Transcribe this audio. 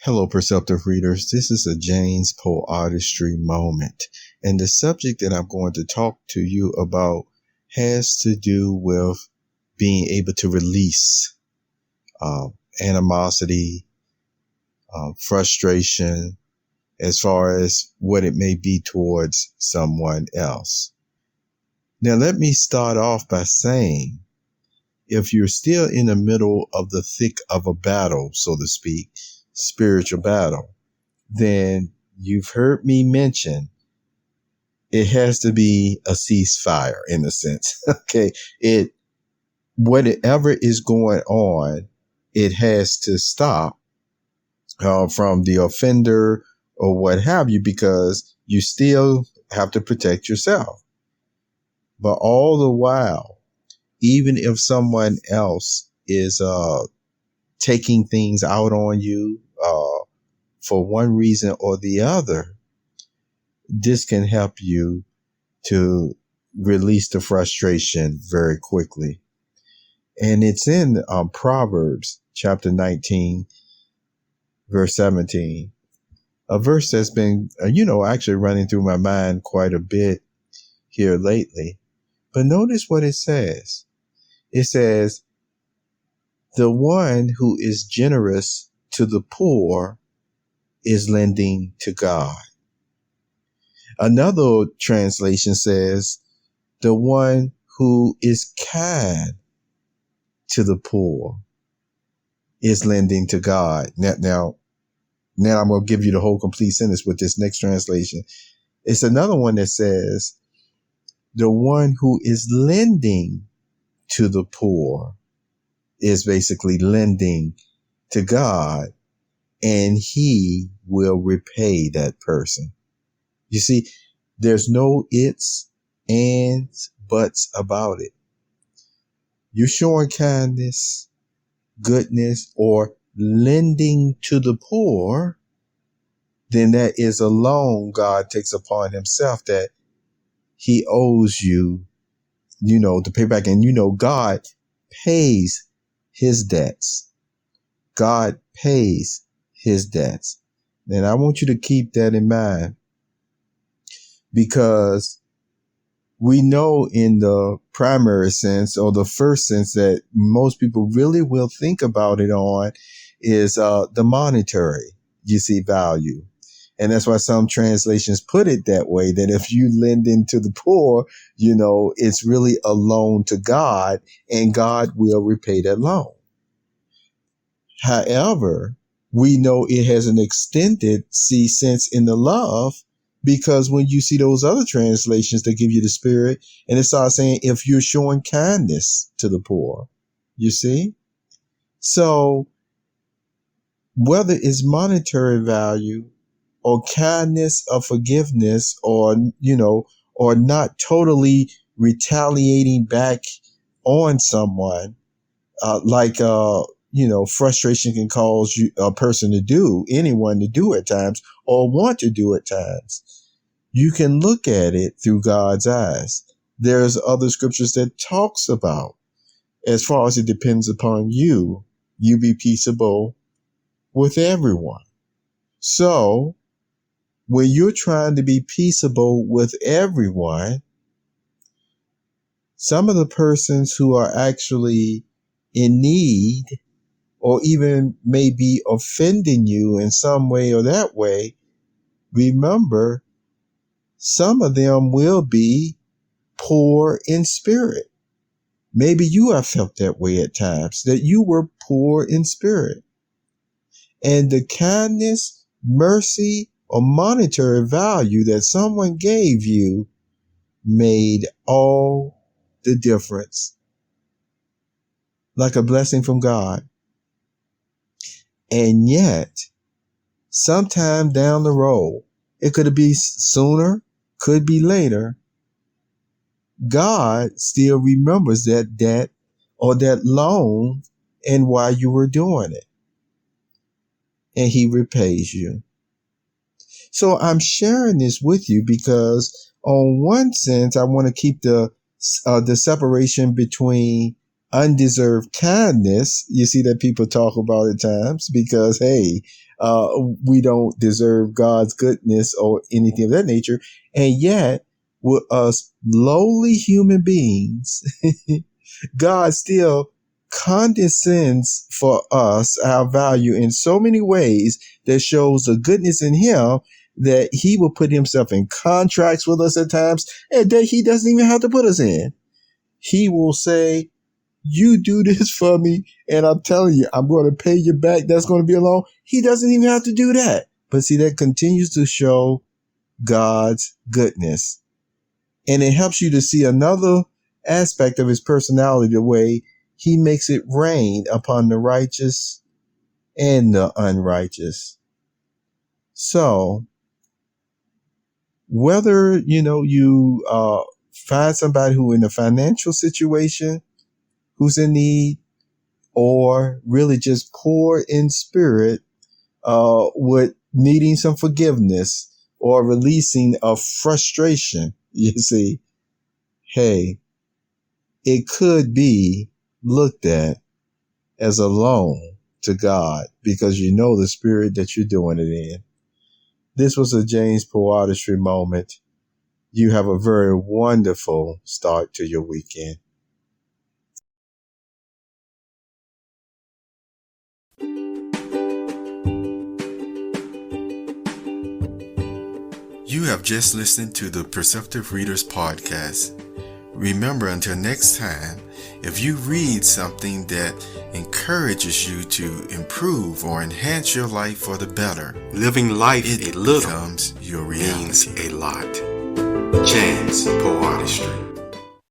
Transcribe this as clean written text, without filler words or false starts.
Hello, Perceptive Readers. This is a James Poe Artistry moment. And the subject that I'm going to talk to you about has to do with being able to release animosity, frustration, as far as what it may be towards someone else. Now, let me start off by saying, if you're still in the middle of the thick of a battle, so to speak, spiritual battle, then you've heard me mention it has to be a ceasefire in a sense. Okay. Whatever is going on, it has to stop from the offender or what have you, because you still have to protect yourself. But all the while, even if someone else is taking things out on you for one reason or the other, this can help you to release the frustration very quickly. And it's in Proverbs chapter 19, verse 17, a verse that's been, actually running through my mind quite a bit here lately. But notice what it says. It says, the one who is generous to the poor is lending to God. Another translation says, the one who is kind to the poor is lending to God. Now I'm going to give you the whole complete sentence with this next translation. It's another one that says, the one who is lending to the poor is basically lending to God, and he will repay that person. You see, there's no ifs, ands, buts about it. You're showing kindness, goodness, or lending to the poor, then that is a loan God takes upon himself that he owes you, to pay back. And God pays his debts. God pays his debts. And I want you to keep that in mind, because we know in the primary sense, or the first sense that most people really will think about it on, is the monetary, value. And that's why some translations put it that way, that if you lend into the poor, it's really a loan to God, and God will repay that loan. However, we know it has an extended sense in the love, because when you see those other translations that give you the spirit, and it starts saying, if you're showing kindness to the poor, you see? So whether it's monetary value or kindness or forgiveness, or not totally retaliating back on someone, frustration can cause a person to do, anyone to do at times, or want to do at times. You can look at it through God's eyes. There's other scriptures that talks about, as far as it depends upon you be peaceable with everyone. So when you're trying to be peaceable with everyone, some of the persons who are actually in need, or even may be offending you in some way or that way, remember, some of them will be poor in spirit. Maybe you have felt that way at times, that you were poor in spirit. And the kindness, mercy, or monetary value that someone gave you made all the difference. Like a blessing from God. And yet, sometime down the road, it could be sooner, could be later, God still remembers that debt or that loan and why you were doing it. And he repays you. So I'm sharing this with you because on one sense, I want to keep the separation between undeserved kindness. You see that people talk about at times because, hey, we don't deserve God's goodness or anything of that nature. And yet, with us lowly human beings, God still condescends for us, our value, in so many ways that shows the goodness in him, that he will put himself in contracts with us at times and that he doesn't even have to put us in. He will say, you do this for me, and I'm telling you, I'm going to pay you back. That's going to be a loan. He doesn't even have to do that. But see, that continues to show God's goodness. And it helps you to see another aspect of his personality, the way he makes it rain upon the righteous and the unrighteous. So whether, you find somebody who in a financial situation, who's in need, or really just poor in spirit, with needing some forgiveness or releasing of frustration, you see, hey, it could be looked at as a loan to God because you know the spirit that you're doing it in. This was a James Poe Artistry moment. You have a very wonderful start to your weekend. You have just listened to the Perceptive Readers Podcast. Remember, until next time, if you read something that encourages you to improve or enhance your life for the better, living life a little becomes your reality. Means a lot. James Poe Artistry.